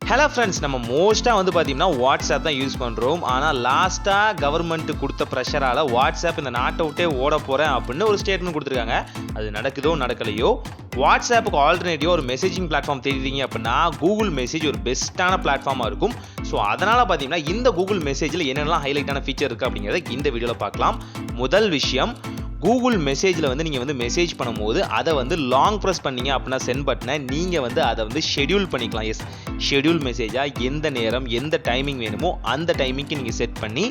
Hello friends, நம்ம மோஸ்ட்டாக வந்து பார்த்தீங்கன்னா வாட்ஸ்அப் தான் யூஸ் பண்ணுறோம். ஆனால் லாஸ்ட்டாக கவர்மெண்ட் கொடுத்த ப்ரெஷரால் வாட்ஸ்அப் இந்த நாட்டை விட்டே ஓட போகிறேன் அப்படின்னு ஒரு ஸ்டேட்மெண்ட் கொடுத்துருக்காங்க. அது நடக்குதோ நடக்கலையோ, வாட்ஸ்அப்புக்கு ஆல்டர்னேட்டிவாக ஒரு மெசேஜிங் பிளாட்ஃபார்ம் தேடிட்டீங்க அப்படின்னா கூகுள் மெசேஜ் ஒரு பெஸ்ட்டான பிளாட்ஃபார்மாக இருக்கும். ஸோ அதனால் பார்த்தீங்கன்னா இந்த கூகுள் மெசேஜில் என்னென்னலாம் ஹைலைட்டான ஃபீச்சர் இருக்குது அப்படிங்கிறத இந்த வீடியோவில் பார்க்கலாம். முதல் விஷயம், கூகுள் மெசேஜில் வந்து நீங்கள் வந்து மெசேஜ் பண்ணும்போது அதை வந்து லாங் ப்ரெஸ் பண்ணீங்க அப்படின்னா சென்ட் பட்டனை நீங்கள் வந்து அதை வந்து ஷெடியூல் பண்ணிக்கலாம். எஸ், ஷெடியூல் மெசேஜாக எந்த நேரம் எந்த டைமிங் வேணுமோ அந்த டைமிங்க்கு நீங்கள் செட் பண்ணி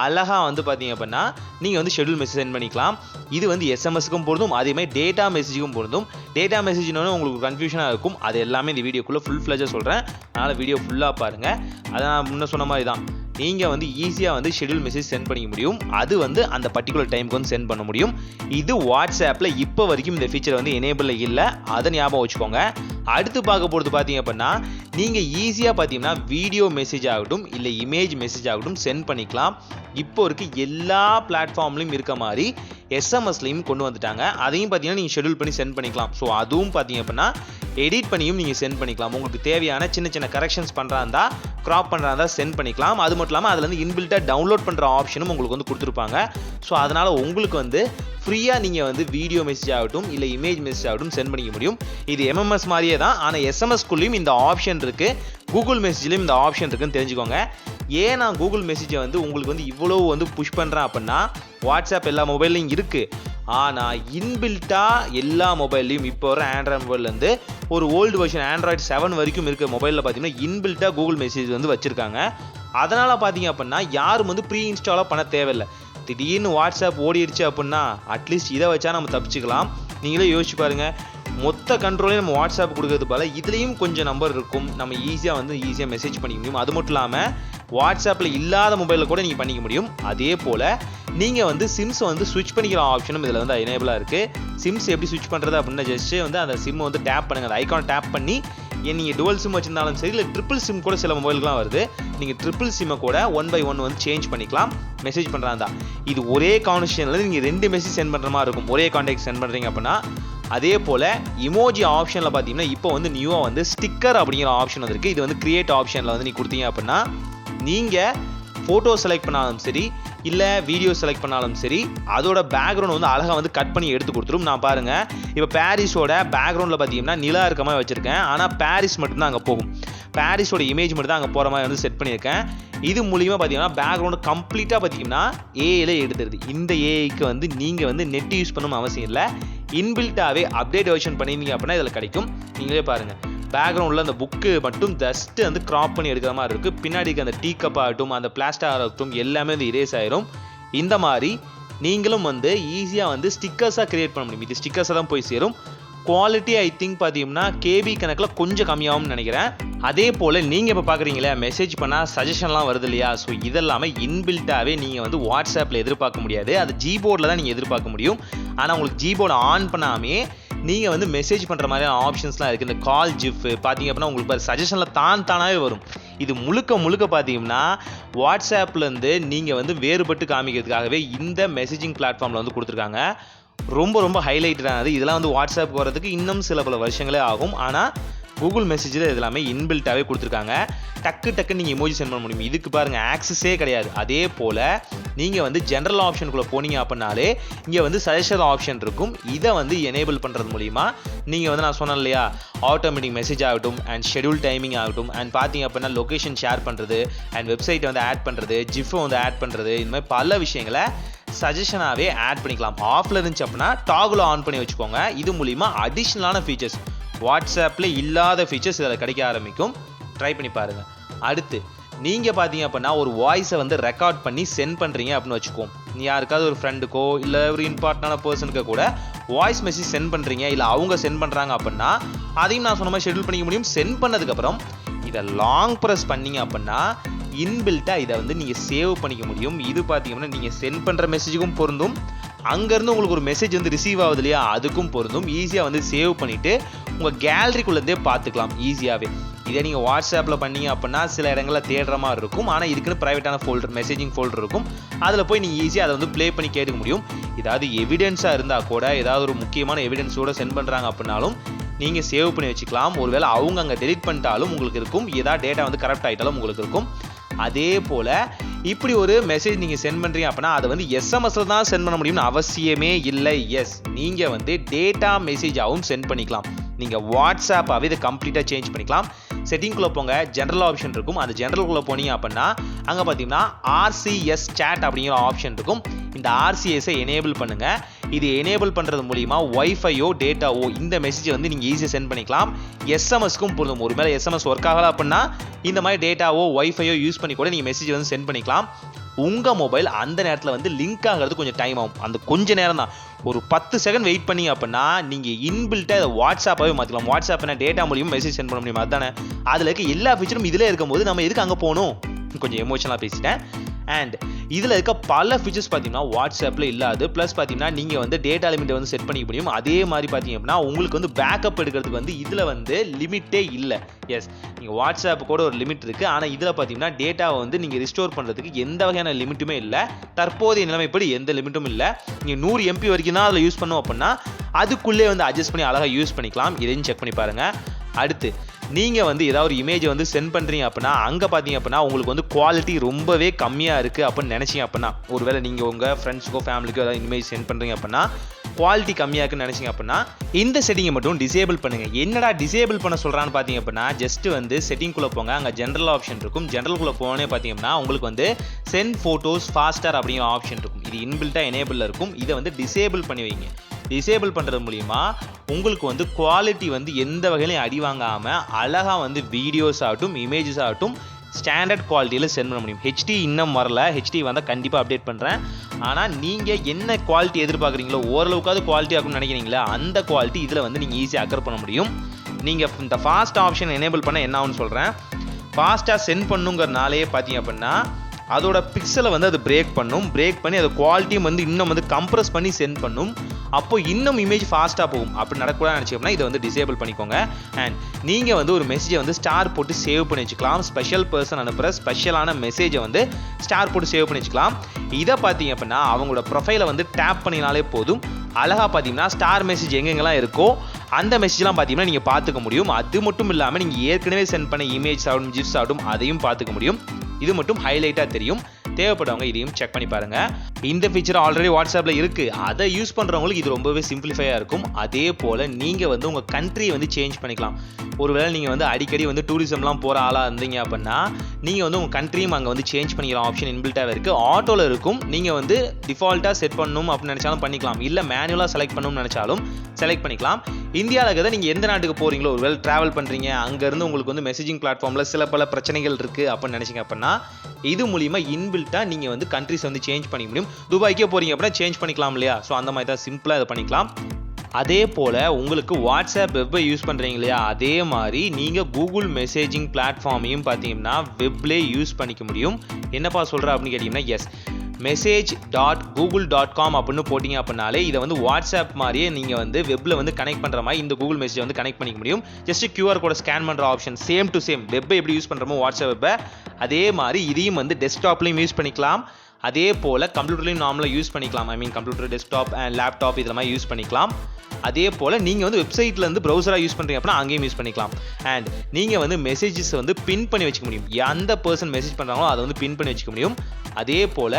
அழகாக வந்து பார்த்தீங்க அப்படின்னா நீங்கள் வந்து ஷெடியூல் மெசேஜ் சென்ட் பண்ணிக்கலாம். இது வந்து எஸ்எம்எஸ்க்கும் பொருந்தும், அதேமாதிரி டேட்டா மெசேஜுக்கும் பொருந்தும். டேட்டா மெசேஜ்னு உங்களுக்கு கன்ஃபியூஷனாக இருக்கும், அது எல்லாமே இந்த வீடியோக்குள்ளே ஃபுல் ஃப்ளெஜாக சொல்கிறேன். அதனால் வீடியோ ஃபுல்லாக பாருங்கள். அதை நான் முன்ன சொன்ன மாதிரி தான், நீங்கள் வந்து ஈஸியாக வந்து ஷெடியூல் மெசேஜ் சென்ட் பண்ணிக்க முடியும். அது வந்து அந்த பர்டிகுலர் டைமுக்கு வந்து சென்ட் பண்ண முடியும். இது வாட்ஸ்அப்பில் இப்போ வரைக்கும் இந்த ஃபீச்சர் வந்து எனேபிள் இல்லை, அதை ஞாபகம் வச்சுக்கோங்க. அடுத்து பார்க்க போகிறது பார்த்தீங்க அப்படின்னா, நீங்கள் ஈஸியாக பார்த்தீங்கன்னா வீடியோ மெசேஜ் ஆகட்டும் இல்லை இமேஜ் மெசேஜ் ஆகட்டும் சென்ட் பண்ணிக்கலாம். இப்போ இருக்க எல்லா பிளாட்ஃபார்ம்லையும் இருக்க மாதிரி எஸ்எம்எஸ்லையும் கொண்டு வந்துட்டாங்க. அதையும் பார்த்தீங்கன்னா நீங்கள் ஷெடியூல் பண்ணி சென்ட் பண்ணிக்கலாம். ஸோ அதுவும் பார்த்தீங்க அப்படின்னா எடிட் பண்ணியும் நீங்கள் சென்ட் பண்ணிக்கலாம். உங்களுக்கு தேவையான சின்ன சின்ன கரெக்ஷன்ஸ் பண்ணுறாந்தா, க்ராப் பண்ணுறாந்தா சென்ட் பண்ணிக்கலாம். அது மட்டும் இல்லாமல் அதில் வந்து இன்பில்ட்டாக டவுன்லோட் பண்ணுற ஆப்ஷனும் உங்களுக்கு வந்து கொடுத்துருப்பாங்க. ஸோ அதனால் உங்களுக்கு வந்து ஃப்ரீயாக நீங்கள் வந்து வீடியோ மெசேஜ் ஆகட்டும் இல்லை இமேஜ் மெசேஜ் ஆகட்டும் சென்ட் பண்ணிக்க முடியும். இது எம்எம்எஸ் மாதிரியே தான், ஆனால் எஸ்எம்எஸ்குள்ளேயும் இந்த ஆப்ஷன் இருக்குது, கூகுள் மெசேஜ்லேயும் இந்த ஆப்ஷன் இருக்குன்னு தெரிஞ்சுக்கோங்க. ஏன் நான் கூகுள் மெசேஜை வந்து உங்களுக்கு வந்து இவ்வளோ வந்து புஷ் பண்ணுறேன் அப்படின்னா, வாட்ஸ்அப் எல்லா மொபைல்லையும் இருக்குது, ஆனால் இன்பில்ட்டாக எல்லா மொபைல்லையும் இப்போ வர ஆண்ட்ராய்டு மொபைல்லேருந்து ஒரு ஓல்டு வெர்ஷன் ஆண்ட்ராய்டு 7 வரைக்கும் இருக்க மொபைலில் பார்த்தீங்கன்னா இன்பில்ட்டாக கூகுள் மெசேஜ் வந்து வச்சுருக்காங்க. அதனால் பார்த்தீங்க அப்படின்னா யாரும் வந்து ப்ரீ இன்ஸ்டாலாக பண்ண தேவையில்லை. திடீர்னு வாட்ஸ்அப் ஓடிடுச்சு அப்படின்னா அட்லீஸ்ட் இதை வச்சா நம்ம தப்பிச்சுக்கலாம். நீங்களே யோசிச்சு பாருங்கள், மொத்த கண்ட்ரோலையும் நம்ம வாட்ஸ்அப் கொடுக்கறது போல இதுலேயும் கொஞ்சம் நம்பர் இருக்கும், நம்ம ஈஸியாக மெசேஜ் பண்ணிக்க முடியும். அது மட்டும் இல்லாமல் வாட்ஸ்அப்பில் இல்லாத மொபைலில் கூட நீங்கள் பண்ணிக்க முடியும். அதே போல் நீங்கள் வந்து சிம்ஸை வந்து ஸ்விட்ச் பண்ணிக்கிற ஆப்ஷனும் இதில் வந்து எனேபிளாக இருக்குது. சிம்ஸ் எப்படி ஸ்விட்ச் பண்ணுறது அப்படின்னா ஜஸ்ட்டு வந்து அந்த சிம்மை வந்து டேப் பண்ணுங்கள், அந்த ஐக்கானை டேப் பண்ணி நீங்கள் டுவல் சிம் வச்சுருந்தாலும் சரி இல்லை ட்ரிபிள் சிம் கூட சில மொபைலுக்குலாம் வருது, நீங்கள் ட்ரிபிள் சிம்மை கூட 1/1 வந்து சேஞ்ச் பண்ணிக்கலாம் மெசேஜ் பண்ணுறாந்தா. இது ஒரே கான்வர்சேஷனில் நீங்கள் 2 மெசேஜ் சென்ட் பண்ணுற மாதிரி இருக்கும், ஒரே கான்டாக்ட் சென்ட் பண்ணுறீங்க அப்படின்னா. அதே போல் இமோஜி ஆப்ஷனில் பார்த்தீங்கன்னா இப்போ வந்து நியூவாக வந்து ஸ்டிக்கர் அப்படிங்கிற ஆப்ஷன் வந்துருக்கு. இது வந்து கிரியேட் ஆப்ஷனில் வந்து நீங்கள் கொடுத்தீங்க அப்படின்னா நீங்கள் ஃபோட்டோ செலக்ட் பண்ணாலும் சரி இல்லை வீடியோ செலக்ட் பண்ணாலும் சரி அதோட பேக்ரவுண்ட் வந்து அழகாக வந்து கட் பண்ணி எடுத்து கொடுத்துரும். நான் பாருங்கள், இப்போ பாரிஸோட பேக்ரவுண்டில் பார்த்தீங்கன்னா நிலா இருக்க மாதிரி வச்சுருக்கேன், ஆனால் பாரிஸ் மட்டும்தான் அங்கே போகும், பாரிஸோட இமேஜ் மட்டும் தான் அங்கே போகிற மாதிரி வந்து செட் பண்ணியிருக்கேன். இது மூலிமா பார்த்தீங்கன்னா பேக்ரவுண்டு கம்ப்ளீட்டாக பார்த்தீங்கன்னா ஏஐல எடுத்துருது. இந்த ஏஐக்கு வந்து நீங்கள் வந்து நெட் யூஸ் பண்ணணும் அவசியம் இல்லை, இன்பில்ட்டாகவே அப்டேட் வெர்ஷன் பண்ணியிருந்தீங்க அப்படின்னா இதில் கிடைக்கும். நீங்களே பாருங்கள், பேக்ரவுண்டில் அந்த புக்கு மட்டும் ஜஸ்ட்டு வந்து க்ராப் பண்ணி எடுக்கிற மாதிரி இருக்குது. பின்னாடிக்கு அந்த டீ கப் ஆகட்டும் அந்த பிளாஸ்டர் ஆகட்டும் எல்லாமே வந்து இரேஸ் ஆயிரும். இந்த மாதிரி நீங்களும் வந்து ஈஸியாக வந்து ஸ்டிக்கர்ஸாக க்ரியேட் பண்ண முடியும். இது ஸ்டிக்கர்ஸாக தான் போய் சேரும். குவாலிட்டி ஐ திங்க் பார்த்தீங்கன்னா கேபி கணக்கில் கொஞ்சம் கம்மியாகும்னு நினைக்கிறேன். அதே போல் நீங்கள் இப்போ பார்க்குறீங்களே மெசேஜ் பண்ணால் சஜஷன்லாம் வருது இல்லையா, ஸோ இதெல்லாமே இன்பில்ட்டாகவே நீங்கள் வந்து வாட்ஸ்அப்பில் எதிர்பார்க்க முடியாது, அது ஜிபோர்டில் தான் நீங்கள் எதிர்பார்க்க முடியும். ஆனால் உங்களுக்கு ஜிபோர்டை ஆன் பண்ணாமே நீங்கள் வந்து மெசேஜ் பண்ணுற மாதிரியான ஆப்ஷன்ஸ்லாம் இருக்குது. இந்த கால் ஜிஃப் பார்த்தீங்க அப்படின்னா உங்களுக்கு சஜஷனில் தானாகவே வரும். இது முழுக்க பார்த்தீங்கன்னா வாட்ஸ்அப்லேருந்து நீங்கள் வந்து வேறுபட்டு காமிக்கிறதுக்காகவே இந்த மெசேஜிங் பிளாட்ஃபார்மில் வந்து கொடுத்துருக்காங்க. ரொம்ப ஹைலைட்டடானது. இதெல்லாம் வந்து வாட்ஸ்அப் வரதுக்கு இன்னும் சில பல வருஷங்களே ஆகும். ஆனால் கூகுள் மெசேஜில் இது எல்லாமே இன்பில்ட்டாகவே கொடுத்துருக்காங்க. டக்கு நீங்கள் இமோஜி சென்ட் பண்ண முடியும். இதுக்கு பாருங்கள் ஆக்சஸே கிடையாது. அதே போல் நீங்கள் வந்து ஜென்ரல் ஆப்ஷனுக்குள்ளே போனீங்க அப்படின்னாலே இங்கே வந்து சஜஷன் ஆப்ஷன் இருக்கும். இதை வந்து எனேபிள் பண்ணுறது மூலிமா நீங்கள் வந்து நான் சொன்னேன் இல்லையா, ஆட்டோமேட்டிக் மெசேஜ் ஆகட்டும் அண்ட் ஷெடியூல் டைமிங் ஆகட்டும் அண்ட் பார்த்தீங்க அப்படின்னா லொக்கேஷன் ஷேர் பண்ணுறது அண்ட் வெப்சைட்டை வந்து ஆட் பண்ணுறது, ஜிஃபை வந்து ஆட் பண்ணுறது, இந்த மாதிரி பல விஷயங்களை சஜஷனாகவே ஆட் பண்ணிக்கலாம். ஆஃபில் இருந்துச்சு அப்படின்னா டாகுல ஆன் பண்ணி வச்சுக்கோங்க. இது மூலிமா அடிஷ்னலான ஃபீச்சர்ஸ், வாட்ஸ்அப்பில் இல்லாத ஃபீச்சர்ஸ் இதில் கிடைக்க ஆரம்பிக்கும். ட்ரை பண்ணி பாருங்கள். அடுத்து நீங்கள் பார்த்தீங்க அப்படின்னா ஒரு வாய்ஸை வந்து ரெக்கார்ட் பண்ணி சென்ட் பண்ணுறீங்க அப்படின்னு வச்சுக்கோம். நீ யாருக்காவது ஒரு ஃப்ரெண்டுக்கோ இல்லை ஒரு இம்பார்ட்டண்டான பர்சனுக்கு கூட வாய்ஸ் மெசேஜ் சென்ட் பண்ணுறீங்க இல்லை அவங்க சென்ட் பண்ணுறாங்க அப்படின்னா அதையும் நான் சொன்ன மாதிரி ஷெடியூல் பண்ணிக்க முடியும். சென்ட் பண்ணதுக்கப்புறம் இதை லாங் ப்ரெஸ் பண்ணிங்க அப்படின்னா இன்பில்ட்டாக இதை வந்து நீங்கள் சேவ் பண்ணிக்க முடியும். இது பார்த்தீங்கன்னா நீங்கள் சென்ட் பண்ணுற மெசேஜுக்கும் பொருந்தும், அங்கேருந்து உங்களுக்கு ஒரு மெசேஜ் வந்து ரிசீவ் ஆகுது இல்லையா அதுக்கும் பொருந்தும். ஈஸியாக வந்து சேவ் பண்ணிவிட்டு உங்கள் கேலரிக்குள்ளேருந்தே பார்த்துக்கலாம் ஈஸியாகவே. இதே நீங்கள் வாட்ஸ்அப்பில் பண்ணீங்க அப்படின்னா சில இடங்களில் தேடுற மாதிரி இருக்கும், ஆனால் இதுக்குன்னு ப்ரைவேட்டான ஃபோல்டர் மெசேஜிங் ஃபோல்டர் இருக்கும், அதில் போய் நீங்கள் ஈஸியாக அதை வந்து ப்ளே பண்ணி கேட்க முடியும். ஏதாவது எவிடென்ஸாக இருந்தால் கூட, ஏதாவது ஒரு முக்கியமான எவிடென்ஸோடு சென்ட் பண்ணுறாங்க அப்படின்னாலும் நீங்கள் சேவ் பண்ணி வச்சுக்கலாம். ஒருவேளை அவங்க அங்கே டெலிட் பண்ணிட்டாலும் உங்களுக்கு இருக்கும், ஏதாவது டேட்டா வந்து கரெக்ட் ஆகிட்டாலும் உங்களுக்கு இருக்கும். அதே போல் இப்படி ஒரு மெசேஜ் நீங்கள் சென்ட் பண்ணுறீங்க அப்படின்னா அதை வந்து எஸ்எம்எஸில் தான் சென்ட் பண்ண முடியும்னு அவசியமே இல்லை. எஸ், நீங்கள் வந்து டேட்டா மெசேஜாகவும் சென்ட் பண்ணிக்கலாம். நீங்கள் வாட்ஸ்அப்பாகவே இதை கம்ப்ளீட்டாக சேஞ்ச் பண்ணிக்கலாம். செட்டிங்குள்ளே போங்க, ஜென்ரல் ஆப்ஷன் இருக்கும். அந்த ஜென்ரலுக்குள்ளே போனீங்க அப்படின்னா அங்கே பார்த்தீங்கன்னா RCS chat அப்படிங்கிற ஆப்ஷன் இருக்கும். இந்த RCSஐ எனேபிள் பண்ணுங்கள். இது எனேபிள் பண்ணுறது மூலிமா ஒய்ஃபையோ டேட்டாவோ இந்த மெசேஜை வந்து நீங்கள் ஈஸியாக சென்ட் பண்ணிக்கலாம். எஸ்எம்எஸ்க்கும் பொருந்தும். ஒரு மேலே எஸ்எம்எஸ் ஒர்க் ஆகலை அப்படின்னா இந்த மாதிரி டேட்டாவோ ஒய்ஃபையோ யூஸ் பண்ணி கூட நீங்கள் மெசேஜ் வந்து சென்ட் பண்ணிக்கலாம். உங்கள் மொபைல் அந்த நேரத்தில் வந்து லிங்க் ஆகிறது கொஞ்சம் டைம் ஆகும். அந்த கொஞ்சம் நேரம் தான், ஒரு 10 செகண்ட் வெயிட் பண்ணீங்க அப்படின்னா நீங்கள் இன்பில்ட்டாக இதை வாட்ஸ்அப்பாகவே மாற்றிக்கலாம். வாட்ஸ்அப்னா டேட்டா மூலியமாக மெசேஜ் சென்ட் பண்ண முடியும். அதுதானே, அதில் இருக்க எல்லா ஃபீச்சரும் இதில் இருக்கும்போது நம்ம எதுக்கு அங்கே போகணும்? கொஞ்சம் எமோஷனலாக பேசிட்டேன். அண்ட் இதில் இருக்க பல ஃபீச்சர்ஸ் பார்த்தீங்கன்னா வாட்ஸ்அப்பில் இல்லாது. ப்ளஸ் பார்த்தீங்கன்னா நீங்கள் வந்து டேட்டா லிமிட்டை வந்து செட் பண்ணிக்க முடியும். அதே மாதிரி பார்த்தீங்க அப்படின்னா உங்களுக்கு வந்து பேக்கப் எடுக்கிறதுக்கு வந்து இதில் வந்து லிமிட்டே இல்லை. எஸ், நீங்கள் வாட்ஸ்அப் கூட ஒரு லிமிட் இருக்குது. ஆனால் இதில் பார்த்தீங்கன்னா டேட்டாவை வந்து நீங்கள் ரிஸ்டோர் பண்ணுறதுக்கு எந்த வகையான லிமிட்டுமே இல்லை. தற்போதைய நிலைமைப்படி எந்த லிமிட்டும் இல்லை. நீங்கள் 100 MB வரைக்கும் தான் அதில் யூஸ் பண்ணோம் அப்படின்னா அதுக்குள்ளே வந்து அட்ஜஸ்ட் பண்ணி அழகாக யூஸ் பண்ணிக்கலாம். இதையும் செக் பண்ணி பாருங்கள். அடுத்து நீங்கள் வந்து ஏதாவது ஒரு இமேஜை வந்து சென்ட் பண்ணுறீங்க அப்படின்னா அங்கே பார்த்தீங்க அப்படின்னா உங்களுக்கு வந்து குவாலிட்டி ரொம்பவே கம்மியாக இருக்குது அப்படின்னு நினச்சிங்க அப்படின்னா, ஒருவேளை நீங்கள் உங்கள் ஃப்ரெண்ட்ஸுக்கோ ஃபேமிலிக்கோ ஏதாவது இமேஜ் சென்ட் பண்ணுறீங்க அப்படின்னா குவாலிட்டி கம்மியாக இருக்குன்னு நினச்சிங்க அப்படின்னா இந்த செட்டிங்கை மட்டும் டிசேபிள் பண்ணுங்கள். என்னடா டிசேபிள் பண்ண சொல்கிறான்னு பார்த்தீங்க அப்படின்னா ஜஸ்ட்டு வந்து செட்டிங்குள்ளே போங்க. அங்கே ஜென்ரல் ஆப்ஷன் இருக்கும். ஜென்ரலுக்குள்ளே போனே பார்த்தீங்க அப்படின்னா உங்களுக்கு வந்து சென்ட் ஃபோட்டோஸ் ஃபாஸ்டர் அப்படிங்கிற ஆப்ஷன் இருக்கும். இது இன்பில்ட்டாக எனேபிளில் இருக்கும். இதை வந்து டிசேபிள் பண்ணி வைங்க. டிசேபிள் பண்ணுறது மூலிமா உங்களுக்கு வந்து குவாலிட்டி வந்து எந்த வகையிலையும் அடி வாங்காமல் அழகாக வந்து வீடியோஸ் ஆகட்டும் இமேஜஸ் ஆகட்டும் ஸ்டாண்டர்ட் குவாலிட்டியில் சென்ட் பண்ண முடியும். HD இன்னும் வரல. HD வந்தால் கண்டிப்பாக அப்டேட் பண்ணுறேன். ஆனால் நீங்கள் என்ன குவாலிட்டி எதிர்பார்க்குறீங்களோ ஓரளவுக்காவது குவாலிட்டி ஆகும்னு நினைக்கிறீங்களா அந்த குவாலிட்டி இதில் வந்து நீங்கள் ஈஸியாக அக்கர் பண்ண முடியும். நீங்கள் இந்த ஃபாஸ்ட் ஆப்ஷன் எனேபிள் பண்ண என்ன ஆகும்னு சொல்கிறேன். ஃபாஸ்ட்டாக சென்ட் பண்ணுங்கிறனாலே பார்த்தீங்க அப்படின்னா அதோட பிக்சலை வந்து அது பிரேக் பண்ணி அதை குவாலிட்டியும் வந்து இன்னும் வந்து கம்ப்ரஸ் பண்ணி சென்ட் பண்ணும். அப்போ இன்னும் இமேஜ் ஃபாஸ்ட்டாக போகும். அப்படி நடக்கூடாது நினச்சிக்கோங்கன்னா இதை வந்து டிசேபிள் பண்ணிக்கோங்க. அண்ட் நீங்கள் வந்து ஒரு மெசேஜை வந்து ஸ்டார் போட்டு சேவ் பண்ணி வச்சுக்கலாம். ஸ்பெஷல் பர்சன் அனுப்புகிற ஸ்பெஷலான மெசேஜை வந்து ஸ்டார் போட்டு சேவ் பண்ணி வச்சுக்கலாம். இதை பார்த்தீங்க அப்படின்னா அவங்களோட ப்ரொஃபைலை வந்து டேப் பண்ணினாலே போதும். அழகாக பார்த்தீங்கன்னா ஸ்டார் மெசேஜ் எங்கெங்கெல்லாம் இருக்கோ அந்த மெசேஜ்லாம் பார்த்தீங்கன்னா நீங்கள் பார்த்துக்க முடியும். அது மட்டும் இல்லாமல் நீங்கள் ஏற்கனவே சென்ட் பண்ண இமேஜ் ஆகட்டும் ஜிப்ஸ் ஆகட்டும் அதையும் பார்த்துக்க முடியும். இது மட்டும் ஹைலைட்டாக தெரியும். தேவைப்படுறவங்க இதையும் செக் பண்ணி பாருங்க. இந்த ஃபீச்சர் ஆல்ரெடி வாட்ஸ்அப்பில் இருக்குது. அதை யூஸ் பண்ணுறவங்களுக்கு இது ரொம்பவே சிம்பிளிஃபையாக இருக்கும். அதே போல் நீங்கள் வந்து உங்கள் கண்ட்ரியை வந்து சேஞ்ச் பண்ணிக்கலாம். ஒருவேளை நீங்கள் வந்து அடிக்கடி வந்து டூரிசம்லாம் போகிற ஆளாக இருந்தீங்க அப்படின்னா நீங்கள் வந்து உங்கள் கண்ட்ரியும் அங்கே வந்து சேஞ்ச் பண்ணிக்கிற ஆப்ஷன் இன்பில்ட்டாக இருக்குது. ஆட்டோவில் இருக்கும். நீங்கள் வந்து டிஃபால்ட்டாக செட் பண்ணணும் அப்படின்னு நினச்சாலும் பண்ணிக்கலாம். இல்லை மேனுவலாக செலக்ட் பண்ணணும்னு நினச்சாலும் செலக்ட் பண்ணிக்கலாம். இந்தியாவில் இருக்கிறத நீங்கள் எந்த நாட்டுக்கு போகிறீங்களோ ஒருவேளை ட்ராவல் பண்ணுறீங்க அங்கேருந்து உங்களுக்கு வந்து மெசேஜிங் பிளாட்ஃபார்மில் சில பல பிரச்சனைகள் இருக்குது அப்படின்னு நினச்சிங்க அப்படின்னா இது மூலிமா இன்பில்ட்டாக நீங்கள் வந்து கண்ட்ரிஸ் வந்து சேஞ்ச் பண்ணிக்க முடியும். துபாய்க்கே போகிறீங்க அப்படின்னா சேஞ்ச் பண்ணிக்கலாம் இல்லையா? ஸோ அந்த மாதிரி தான் சிம்பிளாக இதை பண்ணிக்கலாம். அதே போல் உங்களுக்கு வாட்ஸ்அப் வெப்பை யூஸ் பண்ணுறீங்க இல்லையா? அதே மாதிரி நீங்கள் கூகுள் மெசேஜிங் பிளாட்ஃபார்மையும் பார்த்தீங்கன்னா வெப்லேயே யூஸ் பண்ணிக்க முடியும். என்னப்பா சொல்கிற அப்படின்னு கேட்டிங்கன்னா எஸ், message.google.com அப்படின்னு போட்டிங்க அப்படின்னாலே இதை வந்து வாட்ஸ்அப் மாதிரியே நீங்கள் வந்து வெப்பில் வந்து கனெக்ட் பண்ணுற மாதிரி இந்த கூகுள் மெசேஜை வந்து கனெக்ட் பண்ணிக்க முடியும். ஜஸ்ட் QR கோட ஸ்கேன் பண்ணுற ஆப்ஷன் சேம் டு சேம் வெப்பை எப்படி யூஸ் பண்ணுறோமோ வாட்ஸ்அப் வெப்பை அதே மாதிரி இதையும் வந்து டெஸ்க்டாப்லையும் யூஸ் பண்ணிக்கலாம். அதே போல் கம்ப்யூட்டர்லையும் நார்மலாக யூஸ் பண்ணிக்கலாம். கம்ப்யூட்டர் டெஸ்க்டாப் அண்ட் லேப்டாப் இதில் மாதிரி யூஸ் பண்ணிக்கலாம். அதே போல் நீங்கள் வந்து வெப்சைட்லேருந்து ப்ரௌசராக யூஸ் பண்ணுறீங்க அப்படின்னா அங்கேயும் யூஸ் பண்ணிக்கலாம். அண்ட் நீங்கள் வந்து மெசேஜஸ் வந்து பின் பண்ணி வச்சுக்க முடியும். எந்த பர்சன் மெசேஜ் பண்ணுறாங்களோ அதை வந்து பின் பண்ணி வச்சுக்க முடியும். அதே போல்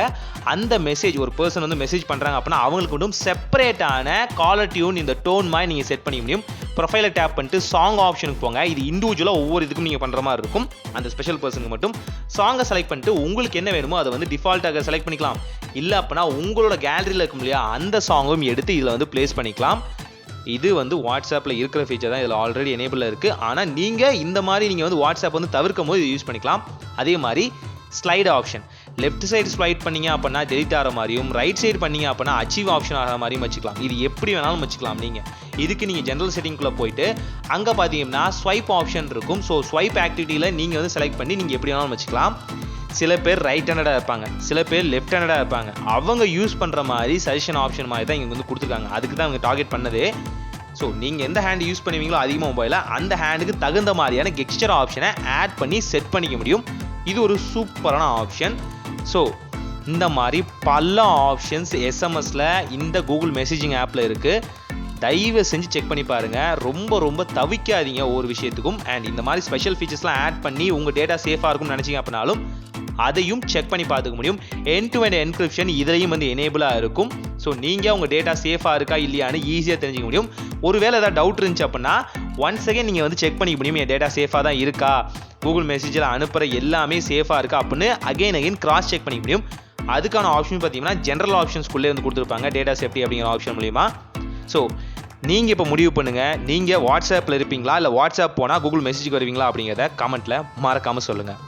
அந்த மெசேஜ் ஒரு பர்சன் வந்து மெசேஜ் பண்ணுறாங்க அப்படின்னா அவங்களுக்கு மட்டும் செப்பரேட்டான காலர் டியூன் இந்த டோன் மாதிரி நீங்கள் செட் பண்ணிக்க முடியும். ப்ரொஃபைலை டேப் பண்ணிட்டு சாங் ஆப்ஷனுக்கு போங்க. இது இண்டிவிஜுவலாக ஒவ்வொரு இதுக்கும் நீங்கள் பண்ணுற மாதிரி இருக்கும். அந்த ஸ்பெஷல் பர்சனுக்கு மட்டும் சாங்கை செலக்ட் பண்ணிட்டு உங்களுக்கு என்ன வேணுமோ அதை வந்து டிஃபால்ட்டாக செலக்ட் பண்ணிக்கலாம். இல்லை அப்படின்னா உங்களோட கேலரியில் இருக்கும் இல்லையா அந்த சாங்கும் எடுத்து இதில் வந்து ப்ளேஸ் பண்ணிக்கலாம். இது வந்து வாட்ஸ்அப்பில் இருக்கிற ஃபீச்சர் தான் இதில் ஆல்ரெடி எனேபிளில் இருக்குது. ஆனால் நீங்கள் இந்த மாதிரி நீங்கள் வந்து வாட்ஸ்அப் வந்து தவிர்க்கும் போது யூஸ் பண்ணிக்கலாம். அதே மாதிரி slide option left side slide பண்ணீங்க அப்படின்னா டெலிட் ஆகிற மாதிரியும் ரைட் சைடு பண்ணீங்க அப்படின்னா அச்சீவ் ஆப்ஷன் ஆகிற மாதிரியும் வச்சுக்கலாம். இது எப்படி வேணாலும் வச்சுக்கலாம். நீங்கள் இதுக்கு நீங்கள் ஜென்ரல் செட்டிங்குள்ளே போயிட்டு அங்கே பார்த்தீங்கன்னா ஸ்வைப் ஆப்ஷன் இருக்கும். ஸோ ஸ்வைப் ஆக்டிவிட்டியில் நீங்கள் வந்து செலக்ட் பண்ணி நீங்கள் எப்படி வேணாலும் வச்சுக்கலாம். சில பேர் ரைட் ஹேண்டடாக இருப்பாங்க, சில பேர் லெஃப்ட் ஹேண்டடாக இருப்பாங்க. அவங்க யூஸ் பண்ணுற மாதிரி சஜஷன் ஆப்ஷன் மாதிரி தான் இங்கே வந்து கொடுத்துருக்காங்க. அதுக்கு தான் அவங்க டார்கெட் பண்ணது. ஸோ நீங்கள் எந்த ஹேண்டு யூஸ் பண்ணுவீங்களோ அதிகமாக மொபைலில் அந்த ஹேண்டுக்கு தகுந்த மாதிரியான கெக்ஸ்சர் ஆப்ஷனை ஆட் பண்ணி செட் பண்ணிக்க முடியும். இது ஒரு சூப்பரான ஆப்ஷன். ஸோ இந்த மாதிரி பல ஆப்ஷன்ஸ் எஸ்எம்எஸில் இந்த கூகுள் மெசேஜிங் ஆப்பில் இருக்குது. தயவு செஞ்சு செக் பண்ணி பாருங்கள். ரொம்ப தவிக்காதீங்க ஒவ்வொரு விஷயத்துக்கும். அண்ட் இந்த மாதிரி ஸ்பெஷல் ஃபீச்சர்ஸ்லாம் ஆட் பண்ணி உங்கள் டேட்டா சேஃபாக இருக்கும்னு நினச்சிங்க அப்படின்னாலும் அதையும் செக் பண்ணி பார்த்துக்க முடியும். எண்ட் டு எண்ட் என்கிரிப்ஷன் இதுலையும் வந்து எனேபிளாக இருக்கும். ஸோ நீங்கள் உங்கள் டேட்டா சேஃபாக இருக்கா இல்லையான்னு ஈஸியாக தெரிஞ்சிக்க முடியும். ஒருவேளை ஏதாவது டவுட் இருந்துச்சு அப்படின்னா ஒன்ஸ் அகைன் நீங்கள் வந்து செக் பண்ணிக்க முடியும். என் டேட்டா சேஃபாக தான் இருக்கா, கூகுள் மெசேஜில் அனுப்புகிற எல்லாமே சேஃபாக இருக்கா அப்படின்னு அகைன் கிராஸ் செக் பண்ணிக்க முடியும். அதுக்கான ஆப்ஷன் பார்த்தீங்கன்னா ஜென்ரல் ஆப்ஷன்ஸ்குள்ளே வந்து கொடுத்துருப்பாங்க, டேட்டா சேஃப்டி அப்படிங்கிற ஆப்ஷன் மூலிமா. ஸோ நீங்கள் இப்போ முடிவு பண்ணுங்கள், நீங்கள் வாட்ஸ்அப்பில் இருப்பீங்களா இல்லை வாட்ஸ்அப் போனால் கூகுள் மெசேஜுக்கு வருவீங்களா அப்படிங்கிறத கமெண்ட்டில் மறக்காமல் சொல்லுங்கள்.